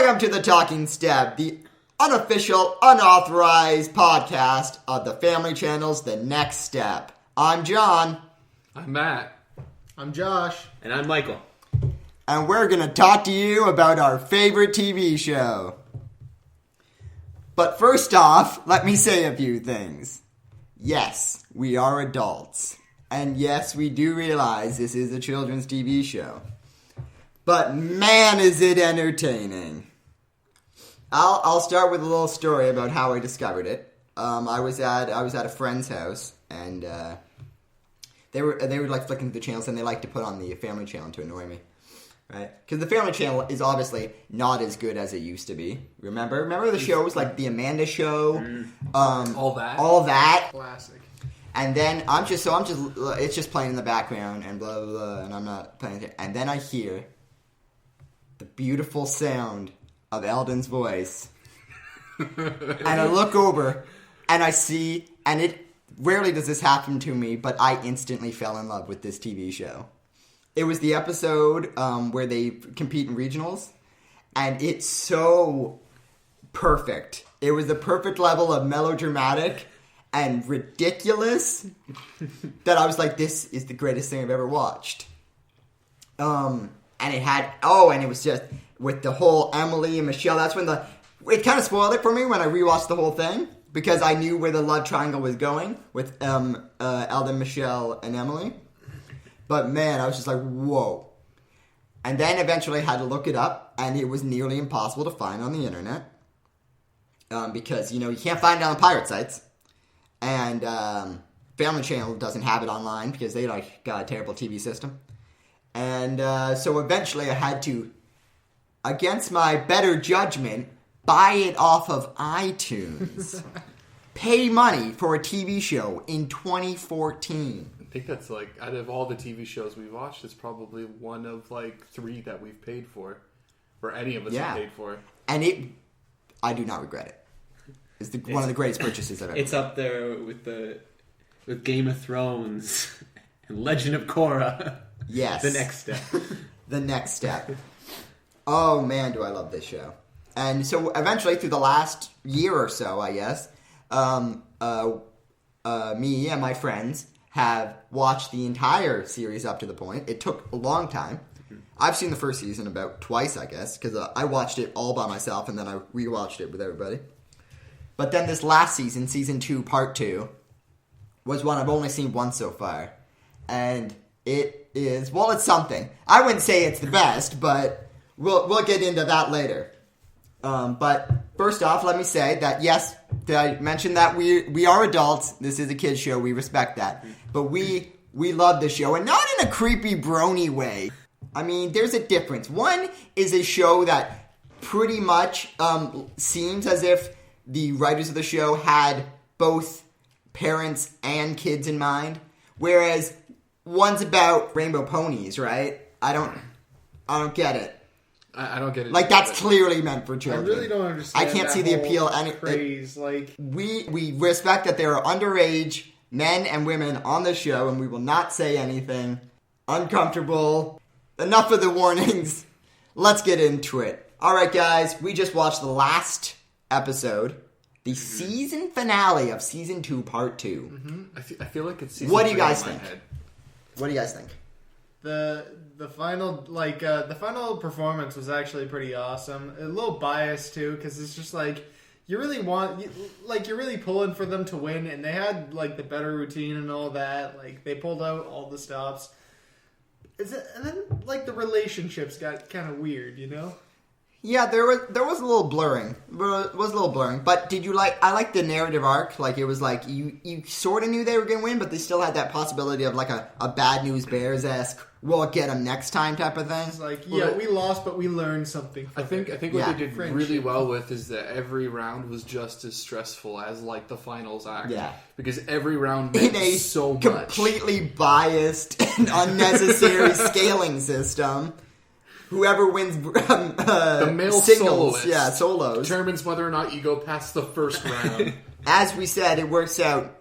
Welcome to the Talking Step, the unofficial, unauthorized podcast of the Family Channel's The Next Step. I'm John. I'm Matt. I'm Josh. And I'm Michael. And we're going to talk to you about our favorite TV show. But first off, let me say a few things. Yes, we are adults. And yes, we do realize this is a children's TV show. But man, is it entertaining. I'll start with a little story about how I discovered it. I was at a friend's house, and they were like flicking through the channels, and they like to put on the Family Channel to annoy me, right? Because the Family Channel is obviously not as good as it used to be. Remember the shows like the Amanda Show, all that Classic. and then it's just playing in the background and blah blah blah, and I'm not playing it, and then I hear the beautiful sound of Eldon's voice. And I look over and I see, and it rarely does this happen to me, but I instantly fell in love with this TV show. It was the episode where they compete in regionals, and it's so perfect. It was the perfect level of melodramatic and ridiculous that I was like, this is the greatest thing I've ever watched. And it had, and it was just with the whole Emily and Michelle. That's when it kind of spoiled it for me when I rewatched the whole thing, because I knew where the love triangle was going with Eldon, Michelle, and Emily. But man, I was just like, whoa. And then eventually I had to look it up, and it was nearly impossible to find on the internet. Because, you can't find it on pirate sites. And Family Channel doesn't have it online because they got a terrible TV system. And so eventually I had to, against my better judgment, buy it off of iTunes. Pay money for a TV show in 2014. I think that's out of all the TV shows we've watched, it's probably one of 3 that we've paid for. Or any of us have paid for. And I do not regret it. It's one of the greatest purchases I've ever made. It's up there with Game of Thrones and Legend of Korra. Yes. The Next Step. The Next Step. Oh man, do I love this show. And so eventually through the last year or so, I guess, me and my friends have watched the entire series up to the point. It took a long time. I've seen the first season about twice, I guess, because I watched it all by myself and then I rewatched it with everybody. But then this last season, season 2, part 2, was one I've only seen once so far. And it is, it's something. I wouldn't say it's the best, but we'll get into that later. But first off, let me say that yes, I mentioned that we are adults. This is a kids show. We respect that, but we love the show, and not in a creepy brony way. I mean, there's a difference. One is a show that pretty much seems as if the writers of the show had both parents and kids in mind, whereas one's about rainbow ponies, right? I don't get it. I don't get it. That's clearly meant for children. I really don't understand. I can't see the appeal. Craze, we respect that there are underage men and women on the show, and we will not say anything uncomfortable. Enough of the warnings. Let's get into it. All right, guys. We just watched the last episode, the season finale of season 2, part 2. Mm-hmm. I feel like it's season 3. What do you guys in my think? head. What do you guys think? The final the final performance was actually pretty awesome. A little biased too, because it's just you're really pulling for them to win, and they had the better routine and all that. They pulled out all the stops. And then the relationships got kind of weird, Yeah, there was a little blurring. But did you I like the narrative arc. It was you sort of knew they were going to win, but they still had that possibility of a Bad News Bears-esque, we'll get them next time type of thing. It's we lost, but we learned something. I think what they did really well with is that every round was just as stressful as the finals act. Yeah. Because every round meant so much. Completely biased and unnecessary scaling system. Whoever wins the male singles, soloist solos, determines whether or not you go past the first round. As we said, it works out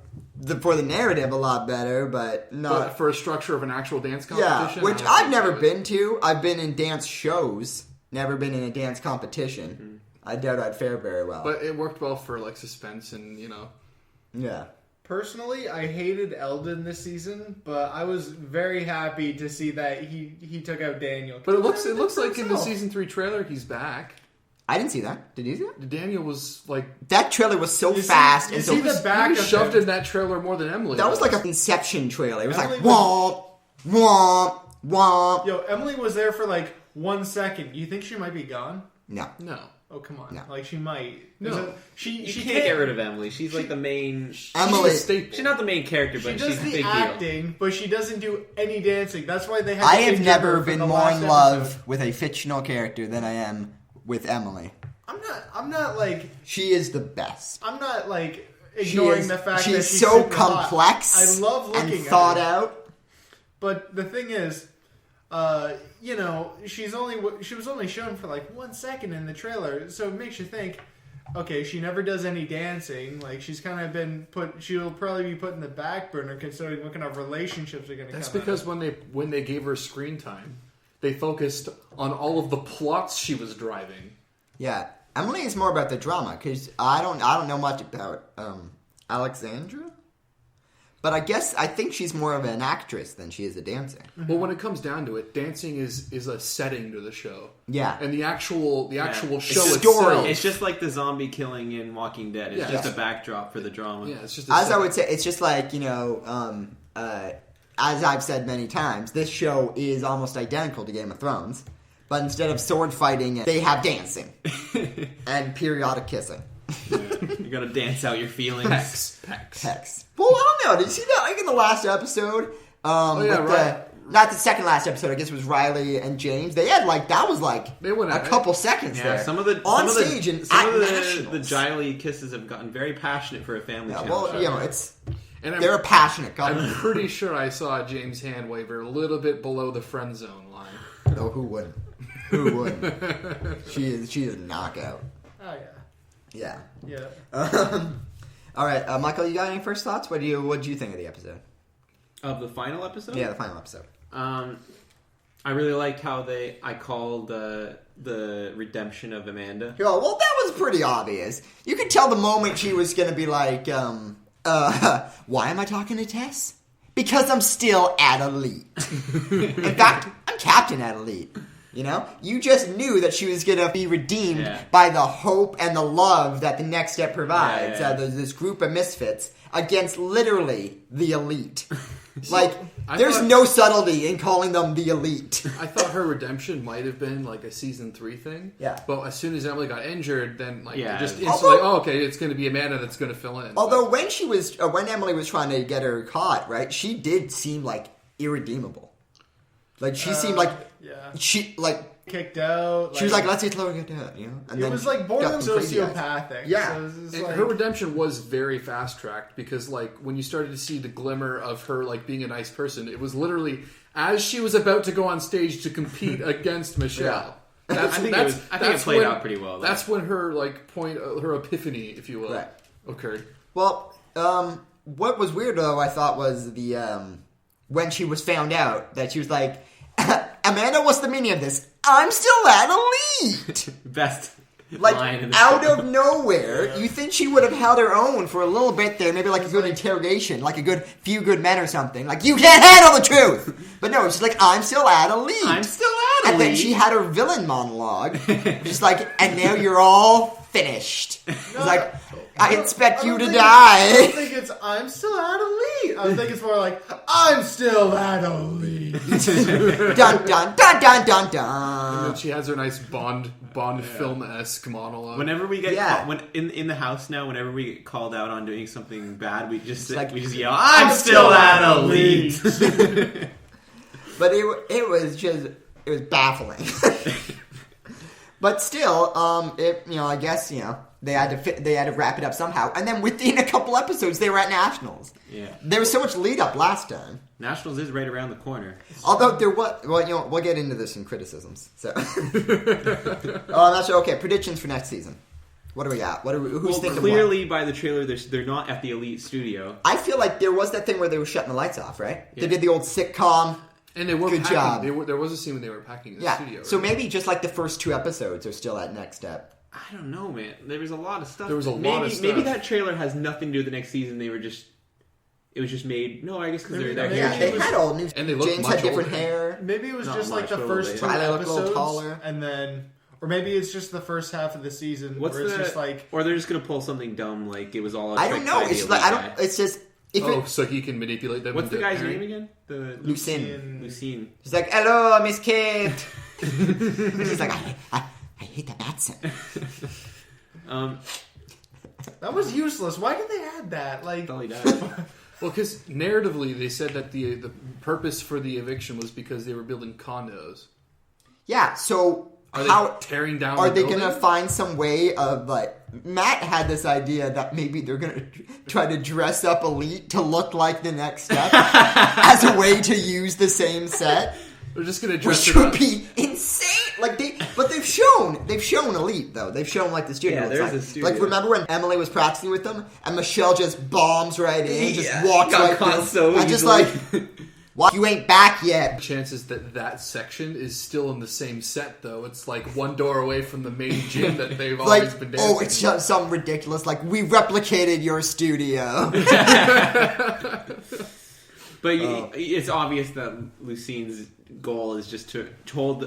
for the narrative a lot better, but not for a structure of an actual dance competition. Yeah, which I've never been to. I've been in dance shows, never been in a dance competition, I doubt I'd fare very well. But it worked well for like suspense and yeah. Personally, I hated Eldon this season, but I was very happy to see that he took out Daniel. But it looks like in the season 3 trailer he's back. I didn't see that. Did you see that? Daniel was like That trailer was so fast. You and see so the back he was of shoved him. in that trailer more than Emily. that was like a Inception trailer. It was Emily like was- womp, womp, womp. Yo, Emily was there for like 1 second. You think she might be gone? No. no. Oh, come on. No. Like, she might. No. She You can't get rid of Emily. She's like the main. Emily. She's a staple. She's not the main character, She but does she's a the big deal. acting, but she doesn't do any dancing. That's why they have I to have injure never her for been the more last in love episode. with a fictional character than I am with Emily. I'm not like She is the best. I'm not like She ignoring is, the fact she that is she's so super hot. complex I love looking and at thought her. out. But the thing is, she was only shown for like 1 second in the trailer, so it makes you think, okay, she never does any dancing. Like, she's kind of been she'll probably be put in the back burner considering what kind of relationships are going to come. That's because when they gave her screen time, they focused on all of the plots she was driving. Yeah, Emily is more about the drama because I don't know much about Alexandra, but I think she's more of an actress than she is a dancer. Well, when it comes down to it, dancing is a setting to the show. Yeah, And the actual show It's itself. story. It's just like the zombie killing in Walking Dead. It's Yeah. just Yeah. a backdrop for the drama. Yeah, it's just a as I setting. would say, it's just like as I've said many times, this show is almost identical to Game of Thrones, but instead of sword fighting, they have dancing and periodic kissing. You gotta dance out your feelings. Pecs. Hex. Well, I don't know. Did you see that like in the last episode? yeah, with right. Not the second last episode. I guess it was Riley and James. They had that was They went a at it. couple seconds Yeah, there. some of the on some of stage the, and some at of the nationals. Giley kisses have gotten very passionate for a family Yeah, channel well, show. it's And they're a passionate couple. I'm pretty sure I saw James' hand waver a little bit below the friend zone line. Oh, who wouldn't? Who wouldn't? She is a knockout. Oh Yeah. yeah. All right, Michael, you got any first thoughts? What do you think of the episode? Of the final episode? Yeah, the final episode. I really liked how I called the redemption of Amanda. Oh, well, that was pretty obvious. You could tell the moment she was going to be like, why am I talking to Tess? Because I'm still at Elite. In fact, I'm captain at Elite. You know? You just knew that she was going to be redeemed by the hope and the love that the Next Step provides. Yeah. There's this group of misfits against literally the Elite. Like, there's no subtlety in calling them the Elite. I thought her redemption might have been like a season 3 thing. Yeah. But as soon as Emily got injured, then Yeah. just instantly, Although- okay, it's going to be Amanda that's going to fill in. Although when Emily was trying to get her caught, right, she did seem like irredeemable. Like she seemed like Kicked out. she was like, let's get lower, get out, you know. And It was like borderline got some crazy eyes. sociopathic. Yeah. So it was just And like, her redemption was very fast tracked because, like, when you started to see the glimmer of her, like, being a nice person, it was literally as she was about to go on stage to compete against Michelle. I think it played out pretty well, though. That's when her her epiphany, if you will, Right. occurred. Well, what was weird though, I thought, was the when she was found out that she was like, Amanda, what's the meaning of this? I'm still at Elite. Best Like, line in the out show. of nowhere, you think she would have held her own for a little bit there, maybe like a good interrogation, like a few good men or something. Like, you can't handle the truth! But no, she's like, I'm still at Elite. I'm still at And then Elite. she had her villain monologue. Just like, and now you're all finished. It's like, I expect you to I don't die. think it's I'm still at Elite. I think it's more like I'm still at Elite. Dun dun dun dun dun And dun. then she has her nice Bond film-esque monologue. Whenever we get Yeah. called, in the house now, whenever we get called out on doing something bad, we just like, yell, "I'm still at Elite." But it was baffling. But still, I guess, they had to wrap it up somehow. And then within a couple episodes, they were at Nationals. Yeah, There was so much lead up last time. Nationals is right around the corner. Although there was, we'll get into this in criticisms. So, I'm not sure. Okay, predictions for next season. What do we got? Who's thinking? Clearly, by the trailer, they're not at the Elite studio. I feel like there was that thing where they were shutting the lights off, right? Yeah. They did the old sitcom And they were Good packing. job. There was a scene when they were packing in the Yeah. studio. So right? maybe just like the first 2 episodes are still at next step. I don't know, man. There was a lot of stuff. There was a maybe, lot of stuff. Maybe that trailer has nothing to do with the next season. It was just made. No, I guess because they're that Maybe Yeah, it they was- had all new. And they looked James much had different older. hair. Maybe it was Not just like much, the but a first little 2 bit. Twilight looked a little episodes, taller. and then, or maybe it's just the first half of the season What's where it's the? just like, Or they're just gonna pull something dumb like it was all. A I trick don't know. by the It's like I elite don't. guy. It's just if it, so he can manipulate them. What's the into guy's pairing? name again? The Lucien. Lucien. He's like, "Hello, Miss Kate." He's like, I hate that accent. that was useless. Why did they add that? Like, All he does. Well, because narratively, they said that the purpose for the eviction was because they were building condos. Yeah. So Are they how tearing down? are the they building? gonna find some way of like? Matt had this idea that maybe they're gonna try to dress up Elite to look like the next step as a way to use the same set, They're just gonna dress which it would up. be insane. Like they've shown Elite though. They've shown like the studio. Yeah, looks there's like. a studio. Like remember when Emily was practicing with them and Michelle just bombs right in, just Yeah, walks got right caught through, so and just easily. like, "What? You ain't back yet." Chances that section is still in the same set, though. It's like one door away from the main gym that they've Like, always been dancing. oh, it's just some ridiculous. Like we replicated your studio. But it's obvious that Lucien's goal is just to hold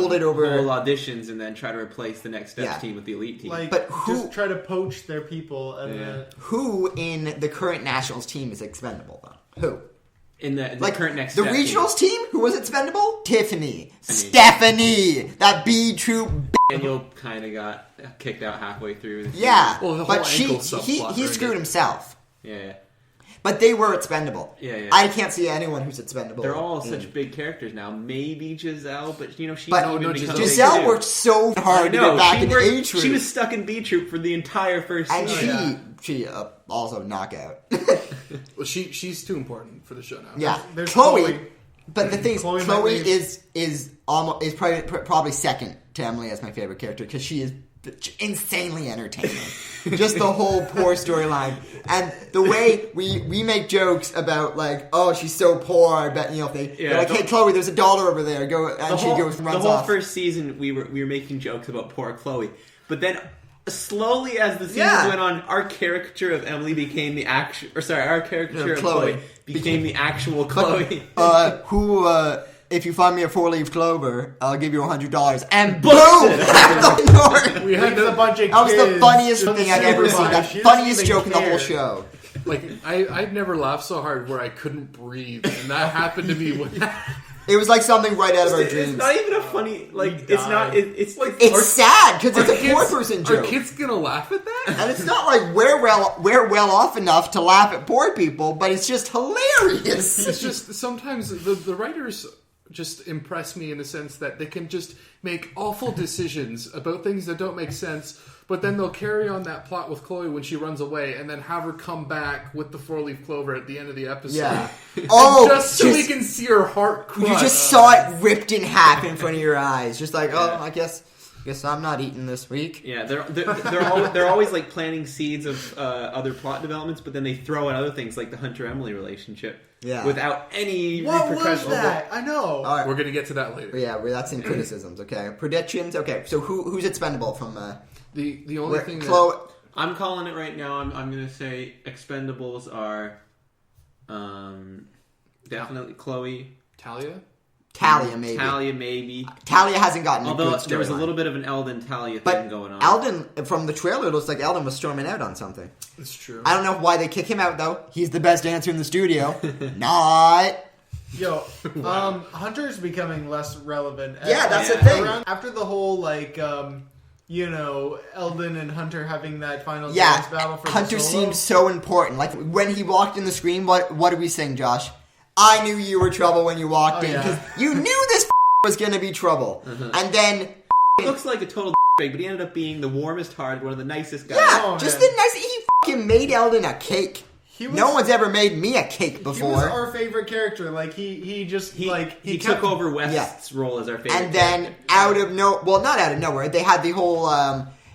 it over- hold auditions and then try to replace the next steps Yeah. team with the elite team. like, But who- just try to poach their people, and Yeah. then Who in the current Nationals team is expendable though? Who? in the Like current next the step regionals team? Who was expendable? Tiffany, Stephanie, that B troop. team. Daniel kind of got kicked out halfway through. Yeah, Well, the but whole ankle subplot he ruined screwed it. himself. Yeah. But they were expendable. Yeah. I can't see anyone who's expendable. They're all in- such big characters now. Maybe Giselle, but she's But not even become big Giselle too. worked so hard to No, get back she in worked- A troop. She was stuck in B troop for the entire first and season. she also knockout. Well, she's too important for the show now. Yeah, There's Chloe. Chloe. But the thing is, Chloe Chloe might be- is probably second to Emily as my favorite character because she is insanely entertaining. Just the whole poor storyline and the way we make jokes about like, oh, she's so poor. I bet if they're like, hey, Chloe, there's $1 over there. Go and she goes and runs the whole off. first season we were making jokes about poor Chloe, but then slowly as the season Yeah. went on, our caricature of Emily became the actual. Or sorry, our caricature Yeah, of Chloe. Chloe became the actual Chloe. If you find me a 4-leaf clover, I'll give you $100. And boom! Bullshit. Out the door. We had Brings a bunch of That was the kids funniest to thing I've ever seen. supervise. The She doesn't funniest even joke in the whole care. show. Like I'd never laughed so hard where I couldn't breathe, and that happened to me when It was like something right out of our It's dreams. not even a funny. Like We it's not. died. It's like It's sad because it's a poor kids, person are joke. kids gonna laugh at that? And it's not like we're well off enough to laugh at poor people, but it's just hilarious. It's just sometimes the writers just impress me in the sense that they can just make awful decisions about things that don't make sense, but then they'll carry on that plot with Chloe when she runs away, and then have her come back with the 4-leaf clover at the end of the episode. Yeah. Oh, just so we can see her heart crush. You just saw it ripped in half in front of your eyes. Just like, oh, I guess I'm not eating this week. Yeah, they're always like planting seeds of other plot developments, but then they throw in other things like the Hunter Emily relationship. Yeah. Without any What was repercussions. that? I know. All right. We're gonna get to that later. Yeah, that's in criticisms. Okay, predictions. Okay, so who's expendable from The only thing Chloe? I'm calling it right now. I'm going to say Expendables are definitely Chloe, Talia. Talia maybe. Talia maybe. Talia hasn't gotten a Although good there was a storyline. little bit of an Eldon Talia thing But going on. Eldon, from the trailer, it looks like Eldon was storming out on something. It's true. I don't know why they kick him out though. He's the best dancer in the studio. Not. Yo, Hunter's becoming less relevant. Yeah, that's the thing. After the whole Eldon and Hunter having that final Yeah, dance battle for Hunter the solo. seems so important. Like when he walked in the screen, what did we sing, Josh? I knew you were trouble when you walked Oh, in yeah. because you knew this was going to be trouble. And then He looks like a total but he ended up being the warmest hearted, one of the nicest guys. yeah, Oh, just man. the nice. He fucking made Eldon a cake. He was- No one's ever made me a cake He was before. our favorite character. Like he just He kept- took over West's role as our favorite And then character. not out of nowhere, they had the whole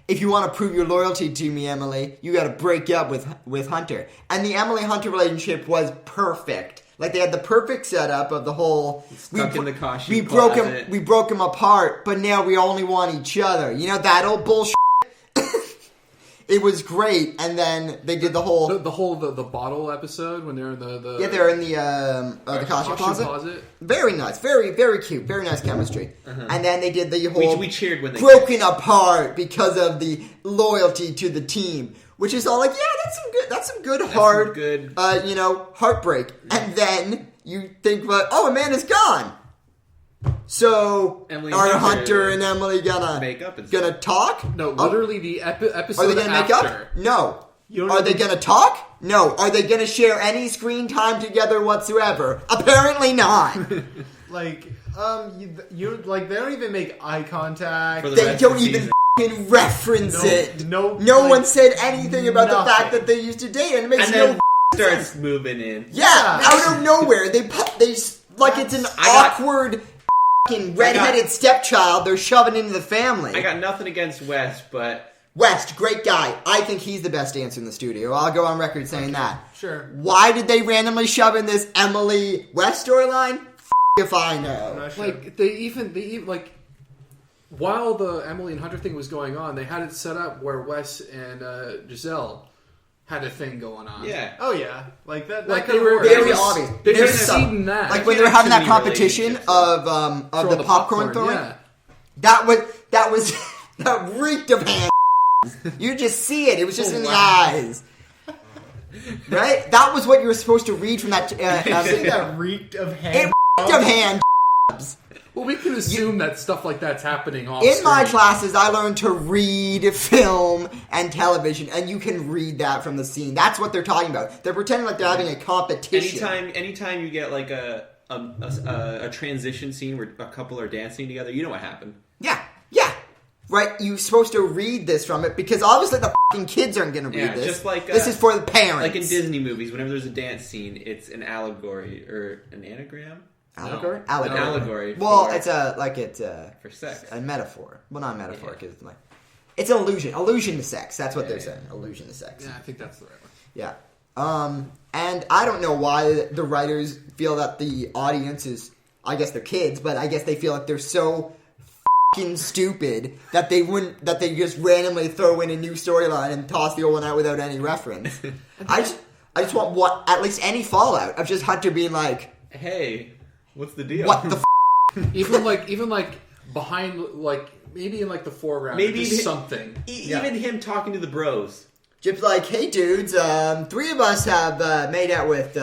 if you want to prove your loyalty to me, Emily, you got to break up with Hunter. And the Emily-Hunter relationship was perfect. Like, they had the perfect setup of the whole... Stuck in the costume we broke closet. we broke him apart, but now we only want each other. You know, that old bullshit? It was great, and then they did the whole... The bottle episode when they're in the Yeah, they're in the costume closet. Very nice. Very, very cute. Very nice chemistry. And then they did the whole... We cheered when they... broken apart because of the loyalty to the team. Which is all like, yeah, that's some good hard, good... heartbreak. And then you think, like, oh, Amanda's gone. So, Emily are and Hunter and Emily gonna make up and gonna talk? No, literally the episode Are they gonna make after. up? No. You don't Are they even- gonna talk? No. Are they gonna share any screen time together whatsoever? Apparently not. Like, you like, they don't even make eye contact. For the They rest don't of the even season. f***ing reference it. No, one like, said anything about the fact nothing. that they used to date, and it makes And no then starts moving in. Yeah, Yeah. out of nowhere. They like it's an I got- awkward f***ing redheaded stepchild they're shoving into the family. I got nothing against West, but... West, great guy. I think he's the best dancer in the studio. I'll go on record saying that. Sure. Why did they randomly shove in this Emily West storyline? F*** if I I'm know. not sure. Like they even like while the Emily and Hunter thing was going on, they had it set up where Wes and Giselle had a thing going on. Yeah. Oh yeah, like that. Like that they could've were worked. Very just- obvious. They Very just subtle. seen that. Like when they were having that competition of Throw the popcorn throwing. Yeah. That was that reeked of hand. You just see it. It was just in the eyes. Right? That was what you were supposed to read from that. See that reeked of It hand. reeked of hand. Well, we can assume that stuff like that's happening off In my screen. classes, I learned to read film and television, and you can read that from the scene. That's what they're talking about. They're pretending like they're having a competition. Anytime you get like a transition scene where a couple are dancing together, you know what happened. Yeah. Right? You're supposed to read this from it because obviously the fucking kids aren't going to read Yeah, this. just like, this is for the parents. Like in Disney movies, whenever there's a dance scene, it's an allegory or an anagram. Allegory? No, Allegory. An allegory. Well, for it's sex. a metaphor. Well, not a metaphor because it's an illusion. Illusion to sex. That's what they're saying. Illusion to sex. Yeah, I think that's the right one. Yeah. And I don't know why the writers feel that the audience is, I guess they're kids, but I guess they feel like they're so fucking stupid that they just randomly throw in a new storyline and toss the old one out without any reference. I just want at least any fallout of just Hunter being like, Hey, what's the deal? what the even like behind, like maybe in like the foreground, Maybe just the- something. Even him talking to the bros. Jip's like, hey dudes, 3 of us have made out with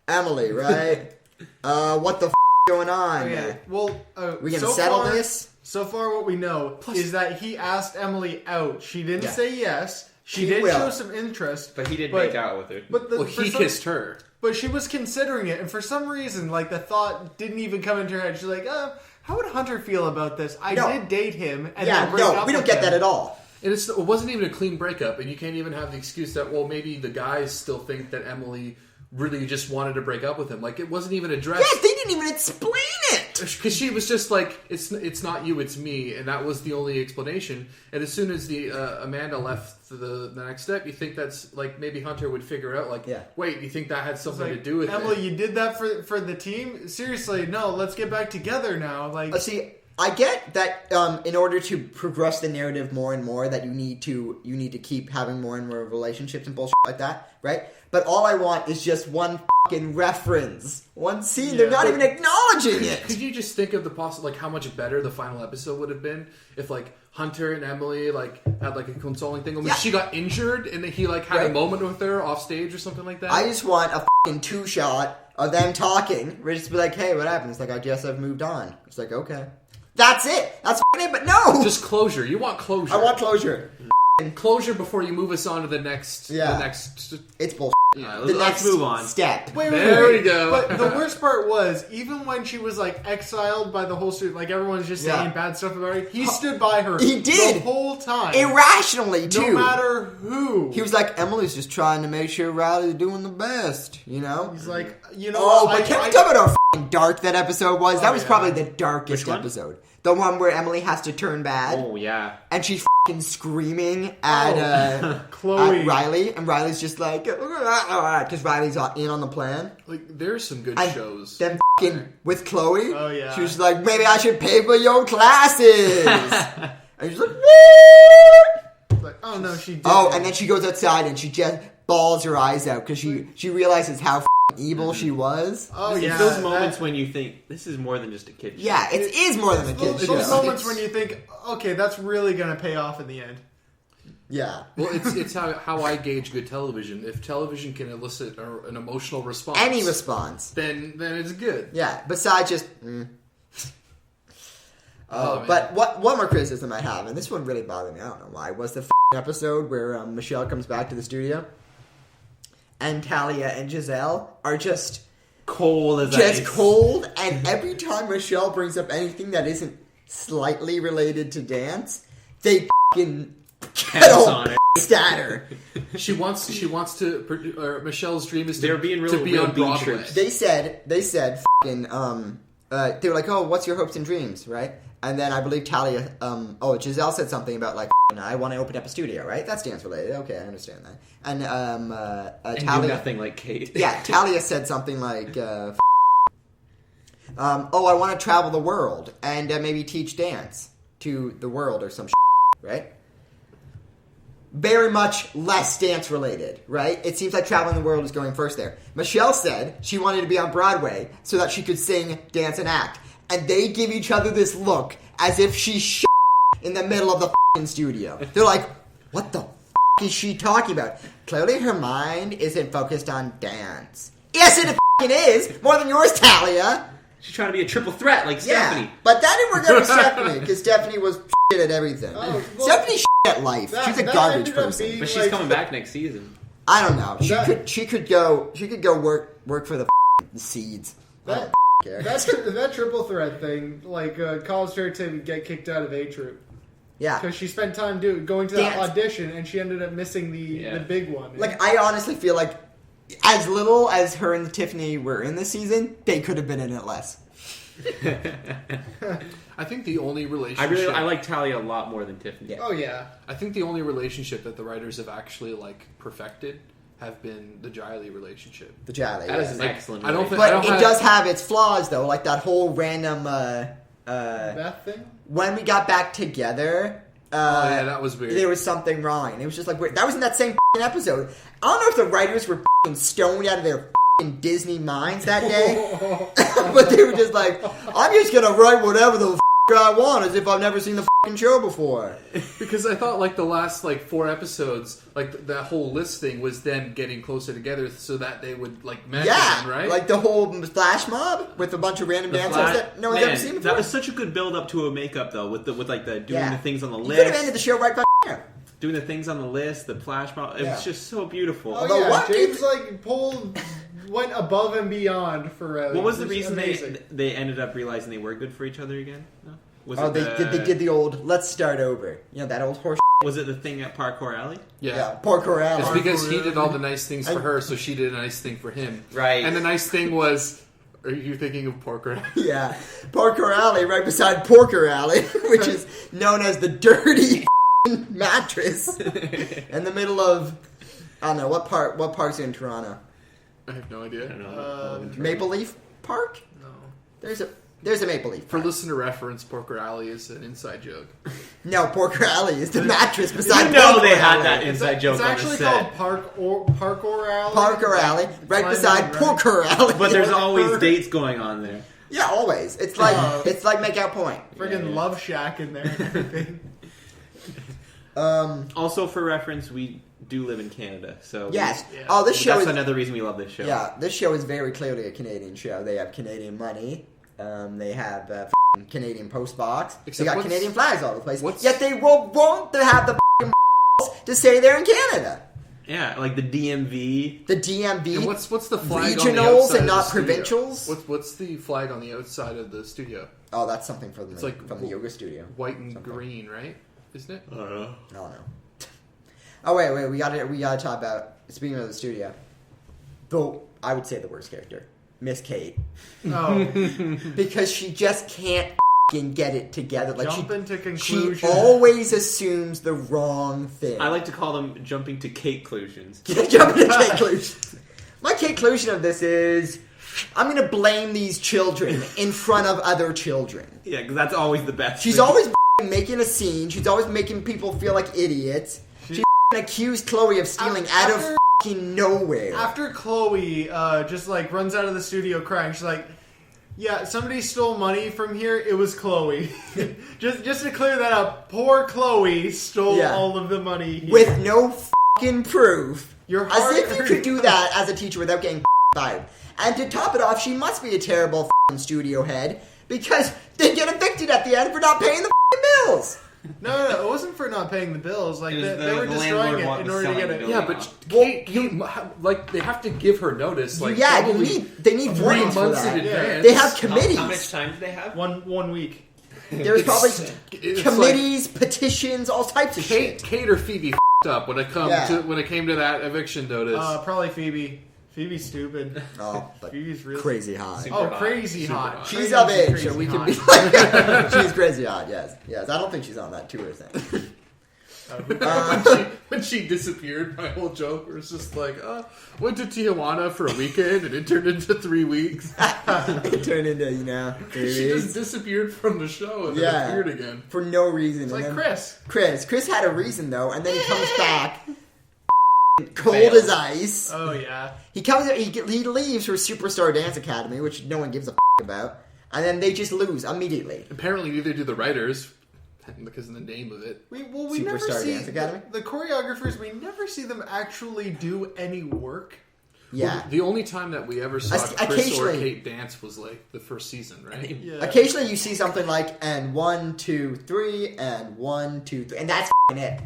Emily, right? What the going on? Okay. Well, We gonna so settle far- this? So far, what we know is that he asked Emily out. She didn't Yeah. say yes. She She did will. show some interest, But he did make out with her. But Well, he kissed her. But she was considering it, and for some reason, like the thought didn't even come into her head. She's like, how would Hunter feel about this? I No. did date him, and Yeah, then break no, up we don't with get him. that at all. And it wasn't even a clean breakup, and you can't even have the excuse that, well, maybe the guys still think that Emily really just wanted to break up with him. Like, it wasn't even addressed. Yeah, they didn't even explain it. Because she was just like, it's not you, it's me, and that was the only explanation. And as soon as the Amanda left the next step, you think that's like maybe Hunter would figure out like, Yeah. wait, you think that had something Like, to do with Emily, it? you did that for the team? Seriously, no. Let's get back together now. Like, See, I get that in order to progress the narrative more and more, that you need to keep having more and more relationships and bullshit like that, right? But all I want is just one fucking reference, one scene. They're not even acknowledging it. Could you just think of the like how much better the final episode would have been if like Hunter and Emily like had like a consoling thing when Yeah. she got injured and then he like had Right. a moment with her off stage or something like that? I just want a fucking 2-shot of them talking. Where just be like, hey, what happened? It's like, I guess I've moved on. It's like, okay. That's it. That's fucking it, but no! Just closure. You want closure. I want closure. closure before you move us on to the next. Yeah. The next. It's bullshit. Yeah. The let's next move on. step. wait, There we go. But the worst part was, even when she was like exiled by the whole student, like everyone's just Yeah. saying bad stuff about her, he stood by her. He did. the whole time, Irrationally, too. no matter who. He was like, Emily's just trying to make sure Riley's doing the best, you know? He's like, you know, Oh, what, but can we talk about how fucking dark that episode was? That was yeah. probably the darkest Which one? episode. The one where Emily has to turn bad. Oh yeah. And she fucking screaming at Chloe. at Riley, and Riley's just like, because Riley's in on the plan. Like, there's some good And shows. then fucking with Chloe, Oh, yeah. she was like, maybe I should pay for your classes. And she's like, what? Like, oh no, she did. Oh, and then she goes outside and she just bawls her eyes out because she realizes how evil she was. Oh It's yeah, those that- moments when you think this is more than just a kid show. Yeah, it is more than a kid those, show. those moments when you think, okay, that's really gonna pay off in the end. Yeah. Well, it's how I gauge good television. If television can elicit an emotional response, Any response. then it's good. Yeah, besides just... Oh, man. But one more criticism I have, and this one really bothered me, I don't know why, was the episode where Michelle comes back to the studio, and Talia and Giselle are just Cold as just ice. cold, and every time Michelle brings up anything that isn't slightly related to dance, they fucking get Pounce all on it. pissed at her. She wants to. Or Michelle's dream is They're being to be on real Broadway. trips. They said fucking they were like, oh, what's your hopes and dreams, right? And then I believe Talia, Giselle said something about like, I want to open up a studio, right? That's dance related. Okay, I understand that. And And do Talia, nothing like Kate. yeah, Talia said something like, I want to travel the world and maybe teach dance to the world or some right? Very much less dance related, right? It seems like traveling the world is going first there. Michelle said she wanted to be on Broadway so that she could sing, dance, and act. And they give each other this look as if she's in the middle of the f***ing studio. They're like, what the f*** is she talking about? Clearly her mind isn't focused on dance. Yes, it f***ing is! More than yours, Talia! She's trying to be a triple threat like Stephanie. Yeah, but that didn't work out with Stephanie, because Stephanie was shit at everything. Oh, well, Stephanie's shit at life. that- She's a that garbage ended up person. being- But she's Like- coming back next season. I don't know. That- She could go work for the seeds. I That- don't care. that triple threat thing, like, caused her to get kicked out of A Troop. Yeah. Because she spent time going to that Dance. audition, and she ended up missing the big one. Like, I honestly feel like as little as her and Tiffany were in this season, they could have been in it less. I think the only relationship I like Talia a lot more than Tiffany. Yeah. oh yeah, I think the only relationship that the writers have actually like perfected have been the Jiley relationship. The Jolly. That is Yeah. an Like, excellent. I don't think- But don't it have- does have its flaws, though. Like that whole random. that thing. When we got back together. Oh yeah, that was weird. There was something wrong. It was just like weird. That was in that same episode. I don't know if the writers were stoned out of their Disney minds that day, but they were just like, "I'm just gonna write whatever the I want, as if I've never seen the show before." Because I thought like the last like 4 episodes, like that whole list thing was them getting closer together so that they would like match Yeah, again, right? like the whole flash mob with a bunch of random dancers that no one's ever seen before. That was such a good build up to a makeup though, with doing Yeah. the things on the You could have list, ended the show right there. doing the things on the list, the flash mob. It Yeah. was just so beautiful. Oh Although yeah, what James did- went above and beyond for Riley. What was the It reason amazing. they ended up realizing they were good for each other again? No? Was Oh, it they did the old "let's start over." You know that old horse. Was it the thing at Parkour Alley? yeah. Poor Corral. It's because he did all the nice things for her, so she did a nice thing for him. Right. And the nice thing was, are you thinking of Porker? Yeah, Porker Alley, right beside Porker Alley, which is known as the dirty mattress in the middle of I don't know what park's in Toronto. I have no idea. I don't know. Maple Leaf Park. No. There's a Maple Leaf. For Park. listener reference, Porker Alley is an inside joke. No, Porker Alley is the mattress beside. You know Porker they had Alley. that inside joke It's on the actually set. called Parkour Alley. Parker Alley, right Find beside out, right? Porker Alley. But there's Porker. always dates going on there. Yeah, always. It's like Make Out Point. Friggin' Yeah. Love Shack in there and everything. Also, for reference, we do live in Canada, so Yes. Yeah. Oh, this show that's is another reason we love this show. Yeah, this show is very clearly a Canadian show. They have Canadian money. They have Canadian post box. They Except got what's- Canadian flags all over the place. what's- Yet they won't have the to say they're in Canada. Yeah, like the DMV. The DMV. And what's the flag on the regionals outside and of not the studio? provincials? What's the flag on the outside of the studio? Oh, that's something from It's the like from the yoga studio. White and Something. green, right? Isn't it? I don't know. I don't know. Oh wait, we gotta talk about speaking of the studio. Though I would say the worst character, Miss Kate, Oh, because she just can't f***ing get it together. Like Jumping to she conclusions. always assumes the wrong thing. I like to call them jumping to conclusions. Jumping to conclusions. My conclusion of this is, I'm going to blame these children in front of other children. Yeah, because that's always the best. She's thing. always making a scene. She's always making people feel like idiots. She accused Chloe of stealing out of fucking nowhere. After Chloe just like runs out of the studio crying, she's like, "Yeah, somebody stole money from here. It was Chloe." just to clear that up, poor Chloe stole all of the money here. With no fucking proof. Your As if you hard-earned- could do that as a teacher without getting fired. And to top it off, she must be a terrible studio head because they get evicted at the end for not paying the bills. No, it wasn't for not paying the bills. Like It was they were the destroying landlord it wanted in order to selling get the it. building. Yeah, but Kate, like they have to give her notice. Like Yeah, probably they need 3 warnings for months in that. advance. They have committees. How much time do they have? One week. There's probably it's committees, petitions, all types of shit. Kate or Phoebe up when it came to that eviction notice. Probably Phoebe. Phoebe's stupid. Oh, but Phoebe's really crazy hot. Super Oh, hot. crazy Super hot. hot. She's Crazy, of age, crazy so we can hot. be like, she's crazy hot. Yes. I don't think she's on that tour thing. When she disappeared, my whole joke was just like, went to Tijuana for a weekend and it turned into 3 weeks. It turned into 3 She just weeks disappeared from the show and Yeah. then appeared again. for no reason. It's And like then Chris. Chris had a reason though, and then he comes back cold Fails. as ice. Oh yeah. He leaves for Superstar Dance Academy, which no one gives a about, and then they just lose immediately. Apparently, neither do the writers because of the name of it. We never Superstar see Dance Academy? the choreographers. We never see them actually do any work. Yeah. The only time that we ever saw Chris or occasionally- Kate dance was like the first season, right? Yeah. Occasionally you see something like, and 1, 2, 3, and 1, 2, 3, and that's it.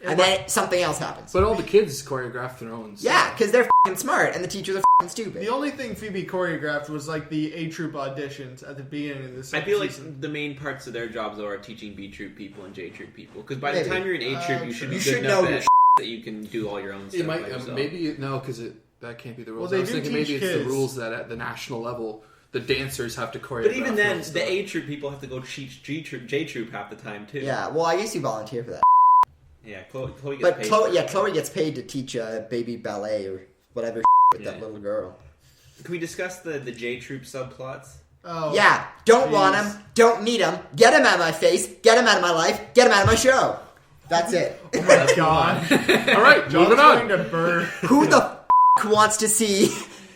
And then something else happens. But all the kids choreographed their own. Yeah, because they're smart, and the teachers are stupid. The only thing Phoebe choreographed was like the A Troop auditions at the beginning of the I second feel like season. the main parts of their jobs though are teaching B Troop people and J Troop people. Because by Maybe. the time you're in A Troop, you should be You good should enough know your at that you can do all your own stuff It might by yourself. maybe no, because that can't be the rules. Well, they I was do thinking teach maybe it's the kids. rules that at the national level the dancers have to choreograph. But even their then, own stuff. the A Troop people have to go teach J Troop half the time too. Yeah, well, I guess you volunteer for that. Yeah, Chloe gets But paid. Chloe gets paid to teach baby ballet or whatever with that Yeah. little girl. Can we discuss the J Troop subplots? Oh Yeah, don't want jeez. him, don't need him, get him out of my face, get him out of my life, get him out of my show. That's it. Oh my god. all right, John's moving going on. to burn. Who the wants to see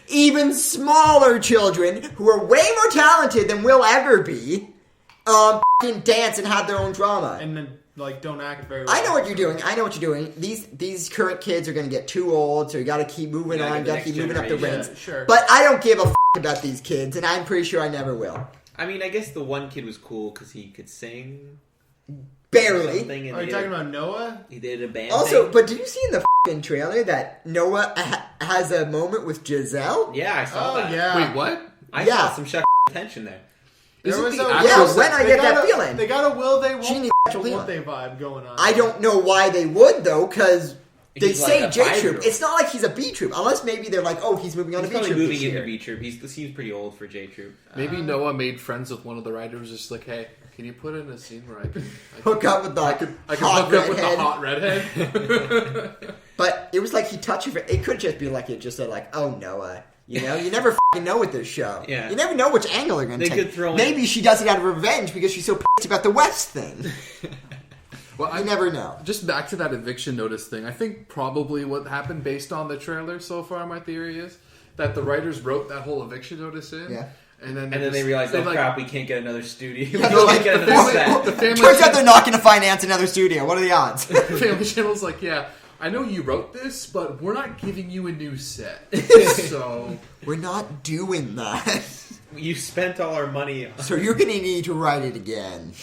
even smaller children who are way more talented than we'll ever be dance and have their own drama? And then like don't act very well. I know what you're doing. These current kids are going to get too old, so you got to keep moving You gotta on, get the got to keep next moving up the generation. ranks. Sure. But I don't give a about these kids, and I'm pretty sure I never will. I mean, I guess the one kid was cool because he could sing. Barely. Something and Are you he talking did- about Noah? He did a band. Also, thing. but did you see in the trailer that Noah has a moment with Giselle? Yeah, I saw Oh that. yeah. Wait, what? I Yeah. saw some chef tension there. There Isn't was the a actress- Yeah, when I they get got that a- feeling. They got a will they won't, She needs actual won't feeling. they vibe going on. I don't know why they would though, because they He's say like a J Troop. five-year-old. It's not like he's a B Troop, unless maybe they're like, oh, he's moving on He's to B probably Troop moving this into year. B Troop. He seems pretty old for J Troop. Maybe Noah made friends with one of the writers. Just like, hey, can you put in a scene where I can Hook up with the I can hot hook up with the redhead. hot redhead? But it was like he touched her. It could just be like it just said like, oh Noah. You know, you never know with this show. Yeah. You never know which angle they're going to They take. could throw in- Maybe she does it out of revenge because she's so pissed about the West thing. Well, You never know. Just back to that eviction notice thing. I think probably what happened based on the trailer so far, my theory is that the writers wrote that whole eviction notice in. Yeah. And then And then they realized, they oh crap, we can't get another studio. Yeah, we they're can't like, get the another family- set. family- Turns out they're not going to finance another studio. What are the odds? Family Channel's like, yeah, I know you wrote this, but we're not giving you a new set. So We're not doing that. You spent all our money. So you're going to need to write it again.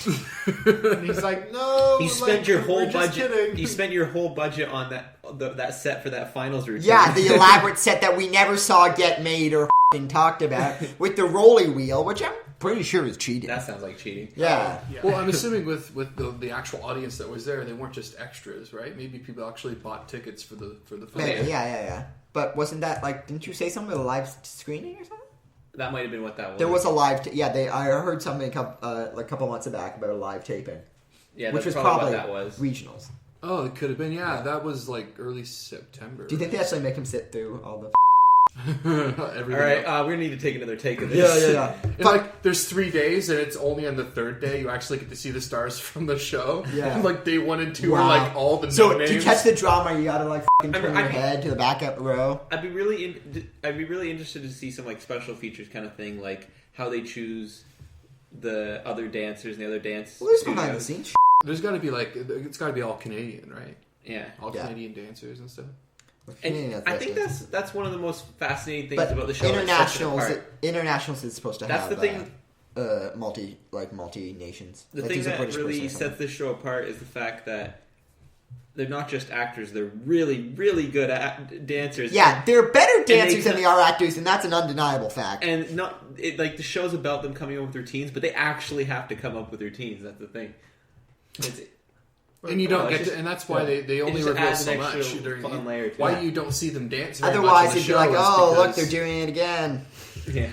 And he's like, no. You spent your whole we're just budget. kidding. You spent your whole budget on that set for that finals routine. Yeah, the elaborate set that we never saw get made or talked about with the rolly wheel, which I'm pretty sure is cheating. That sounds like cheating. Yeah. Yeah. well, I'm assuming with the actual audience that was there, they weren't just extras, right? Maybe people actually bought tickets for the film. Maybe, yeah. But wasn't that like? Didn't you say something with a live screening or something? That might have been what that was. There was a live. I heard something a couple months back about a live taping, Yeah, which that's was probably probably what that was. regionals. Oh, it could have been. Yeah, that was like early September. Do you think they actually make him sit through all the? Everything All right, else. we're gonna need to take another take of this. Yeah. And like, there's 3 days, and it's only on the third day you actually get to see the stars from the show. Yeah. And like day 1 and 2 Wow. are like all the So no names. to catch the drama, you gotta like fucking turn I your mean- head to the back row. I'd be really interested to see some like special features kind of thing, like how they choose the other dancers and the other dance. Well, there's behind the studios. scenes. There's got to be like, it's got to be all Canadian, right? Yeah, All Yeah. Canadian dancers and stuff. and I think that's one of the most fascinating things But about the show. It sets it apart. internationals is supposed to That's have the thing. multi nations. The Like, thing he's a that British really person. sets this show apart is the fact that they're not just actors; they're really, really good dancers. Yeah, they're better dancers they- than they are actors, and that's an undeniable fact. And not like the show's about them coming up with routines, but they actually have to come up with routines. That's the thing. It's, And you don't Well, get it's to, and that's why they only just reveal adds so an much extra during fun layer to why it. you don't see them dance. Very Otherwise, much in you'd the be like, show is "Oh, look, because- they're doing it again." yeah.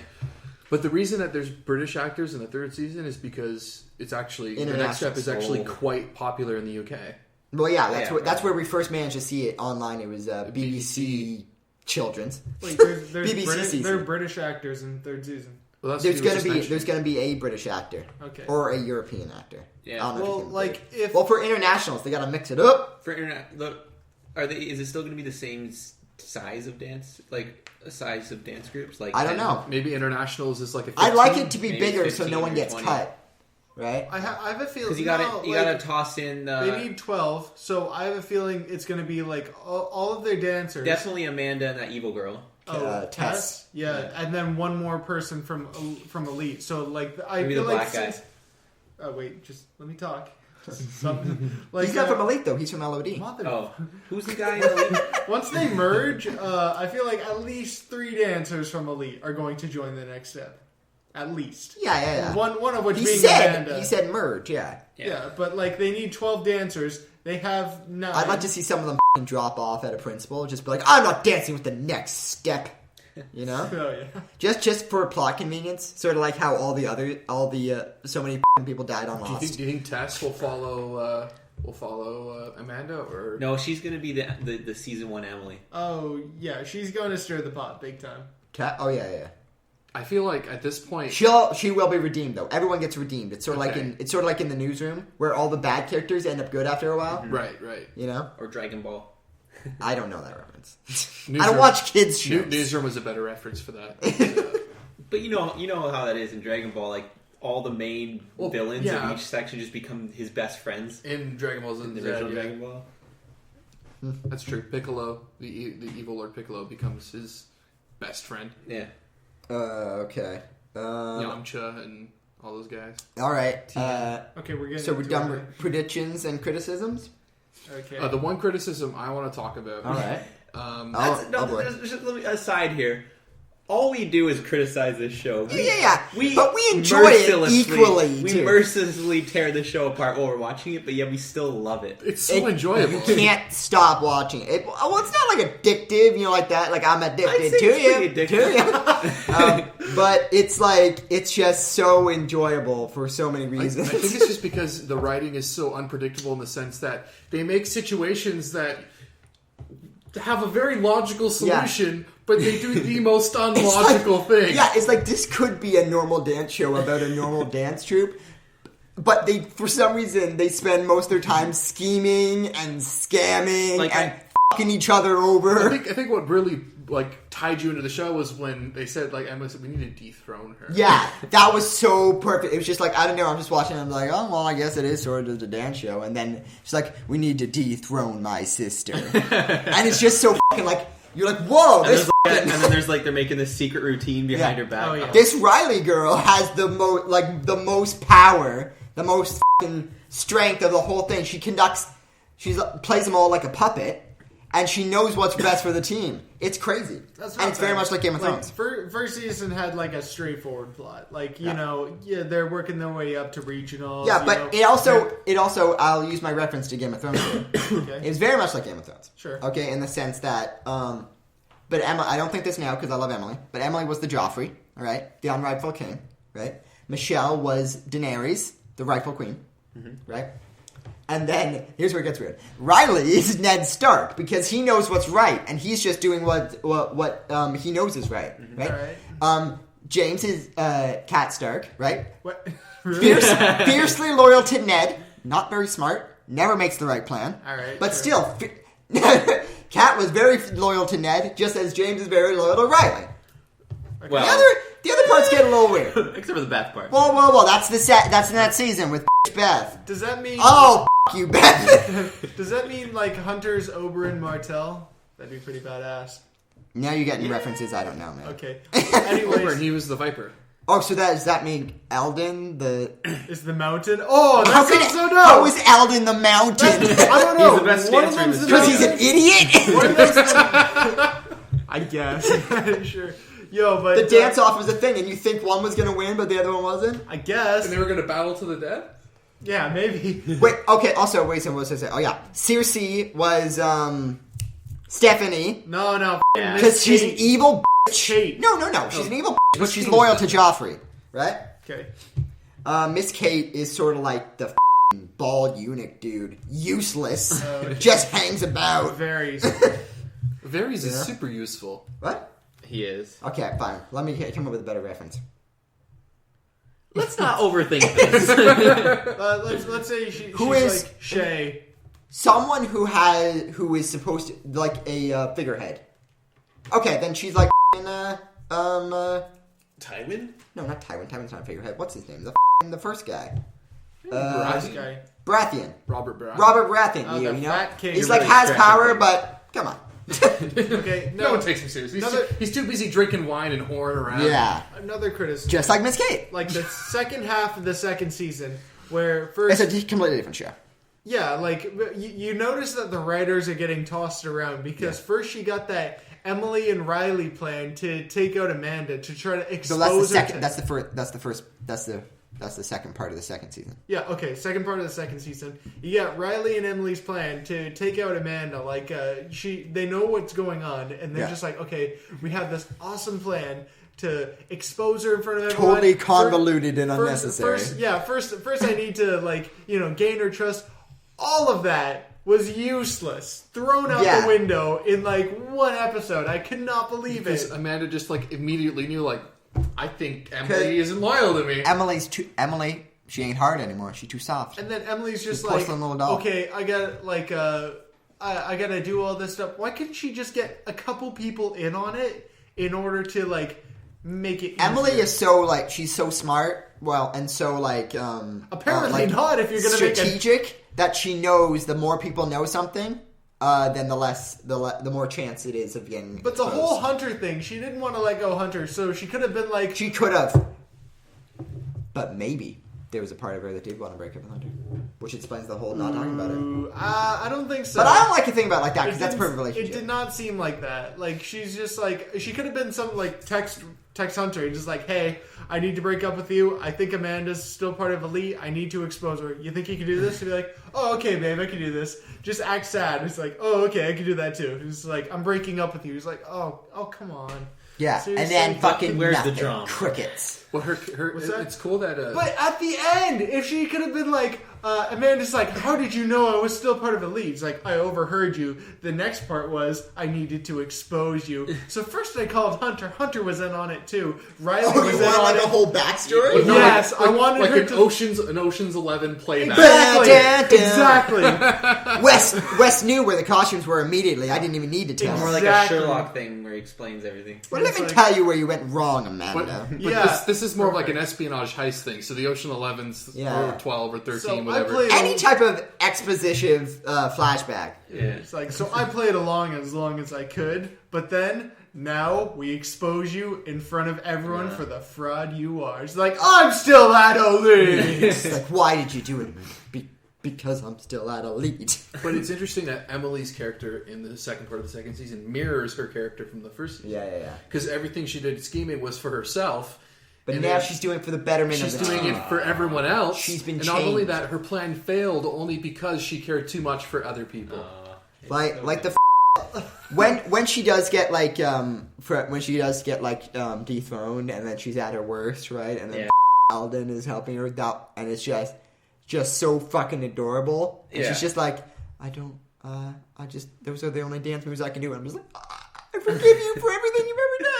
But the reason that there's British actors in the third season is because it's actually the next step is actually International. quite popular in the UK. Well, yeah, Yeah, that's where we first managed to see it online. It was BBC Children's. Like, there's BBC season. there are British actors in third season. Well, that's There's what he was gonna be just there's gonna be a British actor Okay. or a European actor. Yeah. I don't know if Well, you can like if well, for internationals, they gotta mix it up. For internet, look, is it still going to be the same size of dance, like a size of dance groups? Like I don't 10? know. maybe internationals is like a 'I'd like 15. it to be maybe bigger so 15 no one or gets 20. cut. Right? I have a feeling Because you no, gotta toss in they need 12, so I have a feeling it's going to be like all of their dancers. definitely Amanda and that evil girl. Tess. Yeah, and then one more person from Elite. So like I Maybe feel the like black guy. since, oh wait, just let me talk. Something like He's not from Elite though. He's from LOD. Mother. Oh, who's the guy in the league? Once they merge, I feel like at least 3 dancers from Elite are going to join the next step. At least. Yeah. One of which He being said Amanda. merge. Yeah. Yeah, but like they need 12 dancers. They have 9. I'd like to see some of them f***ing drop off at a principal. Just be like, I'm not dancing with the next step. You know, Oh yeah. just for plot convenience, sort of like how all the so many f***ing people died on Do Lost. you think Tess will follow Amanda or No, she's going to be the season 1 Emily. Oh yeah, she's going to stir the pot big time. Oh yeah. I feel like at this point She will be redeemed though. Everyone gets redeemed. It's sort of Okay. like in the Newsroom where all the bad characters end up good after a while. right. You know, Or Dragon Ball. I don't know that reference. I Newsroom- don't watch kids shows. Newsroom was a better reference for that. But you know how that is in Dragon Ball. Like all the main Well, villains yeah. of each section just become his best friends In Dragon Ball in Z, the original yeah. Dragon Ball. That's true. Piccolo, the evil Lord Piccolo, becomes his best friend. Yeah. Okay. Yamcha and all those guys. All right. Okay, we're getting. So we're into done it. with predictions and criticisms. Okay. The one criticism I want to talk about. All right. That's, no, boy. just let me aside here. All we do is criticize this show. Yeah. But we enjoy it mercilessly- equally, We too. mercilessly tear the show apart while we're watching it, but yet we still love it. It's so enjoyable. You can't stop watching it. Well, it's not like addictive, like that. Like I'm I'd addicted say to it's you, pretty addictive. but it's just so enjoyable for so many I reasons. think it's just because the writing is so unpredictable in the sense that they make situations that have a very logical solution, but they do the most unlogical thing. Yeah, it's like this could be a normal dance show about a normal dance troupe. But for some reason, they spend most of their time scheming and scamming and fucking each other over. I think what really tied you into the show was when they said Emma said we need to dethrone her. Yeah, that was so perfect. It was just like, I don't know, I'm just watching and I'm like, oh, well, I guess it is sort of a dance show. And then it's like, we need to dethrone my sister. And it's just so fucking you're like, whoa, this And then there's they're making this secret routine behind her back. Oh, yeah. this Riley girl has the most power, the most fucking strength of the whole thing. She plays them all like a puppet, and she knows what's best for the team. It's crazy. That's And not it's very bad. much like Game of Thrones. First season had a straightforward plot. They're working their way up to regionals. Yeah, but it also I'll use my reference to Game of Thrones here. Okay. It's very much like Game of Thrones. Sure. Okay, in the sense that But Emma, I don't think this now because I love Emily. But Emily was the Joffrey, all right, the unrightful king, right? Michelle was Daenerys, the rightful queen, right? And then here's where it gets weird. Riley is Ned Stark because he knows what's right, and he's just doing what he knows is right, right? Alright. James is Cat Stark, right? What? Fiercely loyal to Ned, not very smart, never makes the right plan. Alright, but sure. still, Cat was very loyal to Ned, just as James is very loyal to Riley. Well, The other parts get a little weird. except for the Beth part. Whoa! That's That's in that season with Beth. Does that mean? Oh, you, Beth. Does that mean like Hunter's Oberyn Martell? That'd be pretty badass. Now you're getting references I don't know, man. Okay. Oberyn, Anyways, he was the Viper. Oh, so does that mean Eldon the? is the mountain? Oh, that How sounds so dope. How is Eldon the mountain? I don't know. He's the best One of dancer in them's the Because he's mountain. an idiot. One of them's the... I guess. Sure. Yo, but The dance off was a thing, and you think one was gonna win, but the other one wasn't. I guess. And they were going to battle to the death? Yeah, maybe. Wait. Okay. Also, wait. So what was I say? Oh yeah, Cersei was Stephanie No. Yeah. because she's an evil. Kate. No. She's an evil, but she's loyal to Joffrey, right? Okay. Miss Kate is sort of like the bald eunuch dude, useless, Oh, just hangs about. Very. Varys is super useful. What? He is. Okay, fine. Let me come up with a better reference. Let's not overthink this. Let's say she's is- like Shay. Someone who is supposed to like a figurehead. Okay, then she's like Tywin? no, not Tywin. Tywin's not a figurehead. What's his name? The first guy. This Baratheon? guy. Baratheon. Robert Baratheon. Robert Baratheon. Oh, you the know, fat king. he's You're like really has stretching power, things. but come on. Okay. No No. one takes him seriously. Another- He's too busy drinking wine and whoring around. Yeah, Another criticism. just like Miss Kate. Like the second half of the second season, where It's first, a completely different show. yeah, like you notice that the writers are getting tossed around because first she got that Emily and Riley plan to take out Amanda to try to expose So that's the her second. to- That's the second part of the second season. Yeah, okay, second part of the second season. You got Riley and Emily's plan to take out Amanda. Like, they know what's going on, and they're Yeah. just like, okay, we have this awesome plan to expose her in front of everyone. Totally convoluted and First, unnecessary. first I need to, like, gain her trust. All of that was useless. Thrown out Yeah. the window in, like, one episode. I could not believe Because it. Amanda just like immediately knew like, I think Okay. Emily isn't loyal to me. Emily. She ain't hard anymore. She's too soft. And then Emily's just The like, porcelain little doll. okay, I got like I gotta do all this stuff. Why couldn't she just get a couple people in on it in order to like make it? Emily easier? is so like she's so smart. Well, and so like Apparently like, not. If you're gonna make a strategic, that she knows the more people know something, then the more chance it is of getting. but the exposed. whole Hunter thing, she didn't want to let go Hunter, so she could have been like, She could have, but maybe there was a part of her that did want to break up with Hunter, which explains the whole not talking about it. "Ooh, I don't think so. But I don't like to think about it like that It because that's a didn't- perfect relationship. It did not seem like that. Like she's just like she could have been some like text Hunter and just like, hey, I need to break up with you. I think Amanda's still part of Elite. I need to expose her. You think you can do this? To be like, oh, okay, babe, I can do this. Just act sad. It's like, oh, okay, I can do that too. It's like, I'm breaking up with you. He's like, oh, come on. Yeah, Seriously? and then fucking Where's the nothing. drama? Crickets. Well, her What's that? it's cool that But at the end, if she could have been like, Amanda's like, how did you know I was still part of Elite? It's like, I overheard you. The next part was, I needed to expose you. So first I called Hunter. Hunter was in on it too. Riley Oh, was you in want on like it. a whole backstory? But no, Yes, I wanted like her an to- Ocean's 11 playback. Exactly. Exactly. Wes knew where the costumes were immediately. I didn't even need to tell. More like Exactly. a Sherlock thing where he explains everything. Well, let It's me like- tell you where you went wrong, But, Amanda. but Yeah. this is more of like an espionage heist thing. So the Ocean 11's Yeah. or 12 or 13, So I whatever. played- Any type of expositive flashback. Yeah. It's like, so I played along as I could, but then now we expose you in front of everyone for the fraud you are. It's like, I'm still at Elite. It's like, why did you do it? Because I'm still at Elite. But it's interesting that Emily's character in the second part of the second season mirrors her character from the first season. Yeah. Because everything she did scheming was for herself. But and now then she's doing it for the betterment she's of the doing team. it for everyone else. She's been and not only changed. that, her plan failed only because she cared too much for other people. Like the when she does get like dethroned, and then she's at her worst, right? And then Eldon is helping her with that, and it's just so fucking adorable. And she's just like, those are the only dance moves I can do. And I'm just like, I forgive you for everything you've ever done.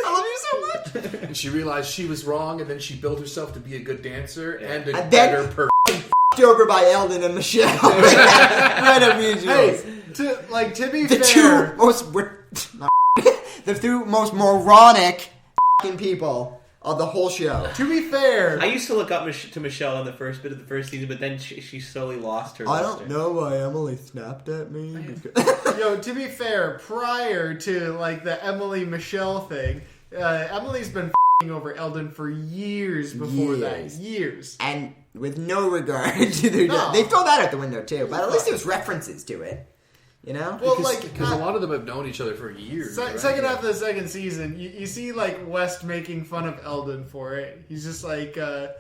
I love you so much. And she realized she was wrong, and then she built herself to be a good dancer and a And better then- person. Over by Eldon and Michelle. Right up visuals. Hey, to be the fair, the two most moronic fucking people of the whole show. to be fair, I used to look up to Michelle in the first bit of the first season, but then she slowly lost her. I luster. don't know why Emily snapped at me. Because... to be fair, prior to like the Emily Michelle thing, Emily's been over Eldon for years before that. Years. And with no regard to their No. They throw that out the window too, but at least there's references to it. You know? Well, Because a lot of them have known each other for years. right? Second half of the second season, you see like West making fun of Eldon for it. He's just like, oh,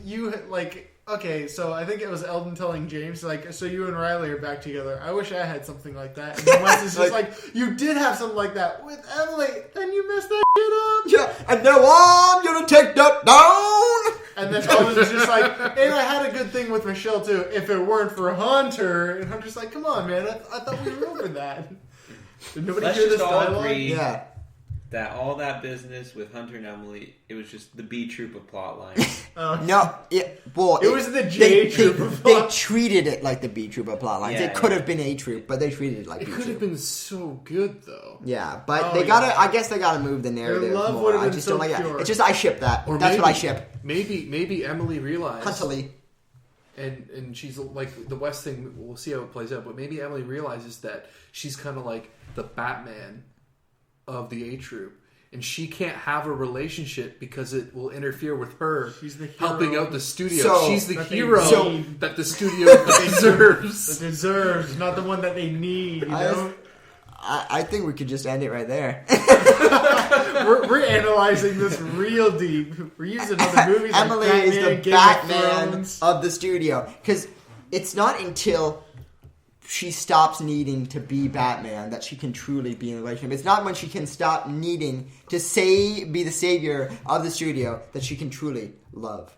you like. Okay, so I think it was Eldon telling James, like, so you and Riley are back together. I wish I had something like that. And then Wes is just like, you did have something like that with Emily, and you messed that shit up. Yeah, and now I'm gonna take that down! And then Eldon is just like, and I had a good thing with Michelle too, if it weren't for Hunter. And I'm just like, come on, man, I thought we were over that. Did nobody Let's hear this just all dialogue? agree Yeah. that all that business with Hunter and Emily, it was just the B troop of plotline. No, It was the J troop of They plot. treated it like the B troop of plotlines. Yeah, it could have been A troop, but they treated it like It B could have troop. been so good, though. Yeah, but Oh, they yeah. gotta. I guess they gotta move the narrative love more. would've I been just so don't like pure. it. It's just I ship that. Or That's maybe, what I ship. Maybe Emily realized, Hunter Lee. and she's like the West thing. We'll see how it plays out, but maybe Emily realizes that she's kind of like the Batman of the A Troop, and she can't have a relationship because it will interfere with her She's the hero. helping out the studio. So- She's the that they hero need. that the studio deserves. That deserves, not the one that they need, you know? I think we could just end it right there. We're analyzing this real deep. We're using other movies Emily like is Batman, the Game of Batman Thrones. of the studio. Because it's not until she stops needing to be Batman that she can truly be in a relationship. It's not when she can stop needing to be the savior of the studio that she can truly love.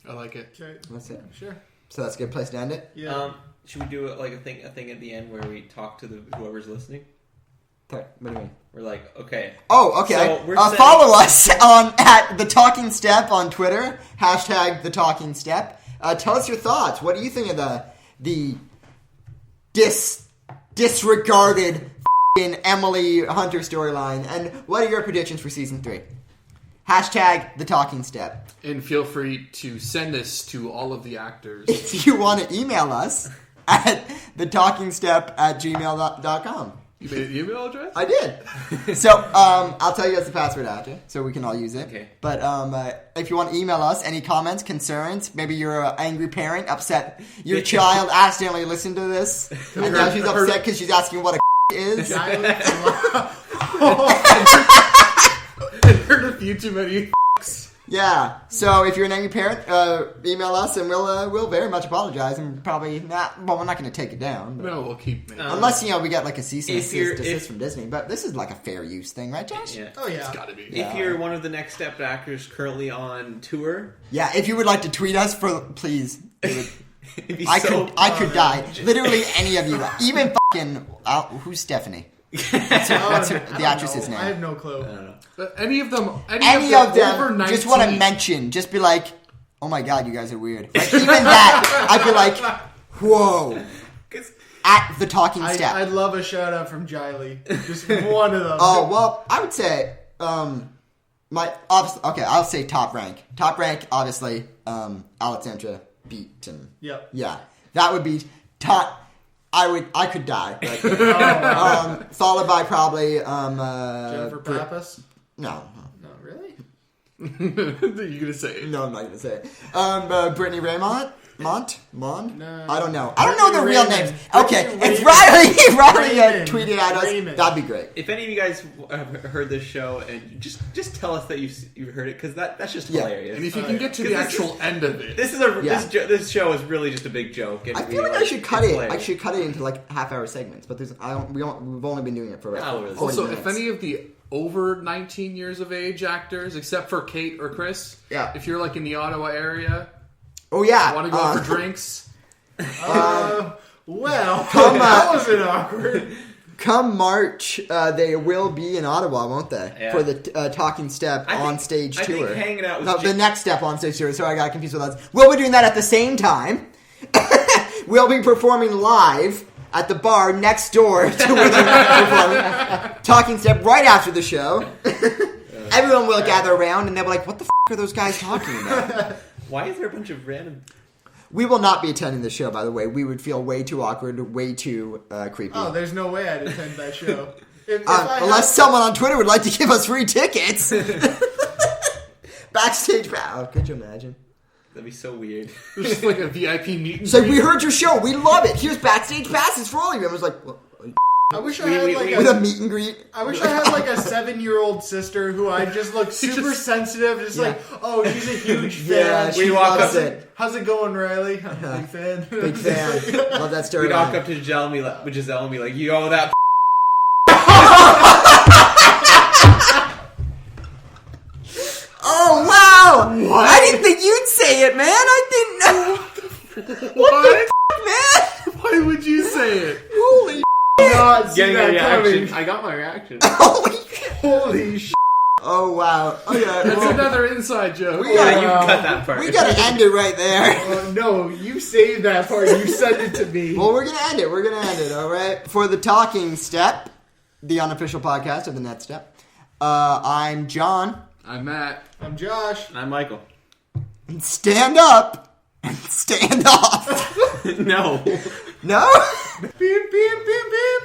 I like it. Okay, That's it. sure. So that's a good place to end it. Yeah. Should we do it like a thing at the end where we talk to whoever's listening? What do you mean? We're like, okay, Oh, okay. So we're saying- Follow us at The Talking Step on Twitter. # The Talking Step. Tell us your thoughts. What do you think of the disregarded Emily Hunter storyline? And what are your predictions for season 3? # The Talking Step. And feel free to send this to all of the actors. If you want to email us at thetalkingstep@gmail.com. You made an email address? I did. So, I'll tell you guys the password after, so we can all use it. Okay. But if you want to email us any comments, concerns, maybe you're an angry parent, upset your child accidentally listened to this, and now she's upset because she's asking what a is. I heard a few too many. Yeah. So if you're an angry parent, email us, and we'll very much apologize, and probably not. Well, we're not going to take it down. But, No, we'll keep it. unless we get like a cease and if you're- desist if- from Disney. But this is like a fair use thing, right, Josh? yeah. Oh, yeah. It's gotta be. Yeah. If you're one of the Next Step actors currently on tour, Yeah. If you would like to tweet us, please. It would, it'd be I so could die. Literally any of you. Even fucking who's Stephanie? What's the actress's name? I have no clue. I don't know. Any of them, Any of over them. 19, Just want to mention. Just be like, oh my god, you guys are weird. Like, even that, I'd be like, whoa. 'Cause At the Talking Step. I'd love a shout out from Jiley. Just one of them. Oh well, I would say I'll say top rank. Top rank, obviously. Alexandra Beaton. Yep. Yeah, that would be top. I could die. Like, followed by probably Jennifer Pappas. No, No, really? You're gonna say it. no, I'm not gonna say it. Brittany Raymond. Mon? No. I don't know. I don't know their real Raymond. names. Okay, Raymond. if Riley Raymond. tweeted at us, Raymond. that'd be great. If any of you guys have heard this show, and just tell us that you've heard it, because that's just Yeah. hilarious. And if you can get to the actual end of it. This is Yeah. this show is really just a big joke. And I feel like I should cut it's it. hilarious. I should cut it into like half-hour segments. But we've only been doing it for about Hours. 40 Also, minutes. if any of the over 19 years of age actors, except for Kate or Chris, Yeah. if you're like in the Ottawa area, Oh yeah, want to go out for drinks, Well, Come that on. wasn't awkward. Come March, they will be in Ottawa, won't they? Yeah. For the Talking Step I think- on stage I think tour. hanging out with No, the Jim- next step on stage tour. Sorry, I got confused with us. We'll be doing that at the same time. We'll be performing live at the bar next door to where they're performing. Talking Step right after the show. Everyone will gather around and they'll be like, "What the f*** are those guys talking about?" Why is there a bunch of random? We will not be attending the show, by the way. We would feel way too awkward, way too creepy. Oh, there's no way I'd attend that show. If I Unless someone on Twitter would like to give us free tickets. Backstage. Oh, could you imagine? That'd be so weird. there's just like a VIP meet. It's like, we heard your show. We love it. Here's backstage passes for all of you. I was like, well, I wish I had like with a a, meet and greet. I wish I had like a 7-year-old sister who I just look super sensitive, just like, oh, she's a huge fan. Yeah, she We walk loves up- it. How's it going, Riley? I'm a big fan. Big fan. Love that story. We'd walk up to Giselle and be like, "Yo, that." Oh, wow. I didn't think you'd say it, man. I didn't know. What? Man. Why would you say it? Holy Not see Getting a that reaction. coming. I got my reaction. Holy Holy sh! Oh, wow. Okay. That's well, another inside joke. We Yeah, gotta- you cut that part. we gotta end it right there. Oh, no, you saved that part. You sent it to me. Well, we're gonna end it. We're gonna end it. All right. For the Talking Step, the unofficial podcast of the Net Step. I'm John. I'm Matt. I'm Josh. I'm Michael. And stand up and stand off. No. No. Beep, beep, beep, beep.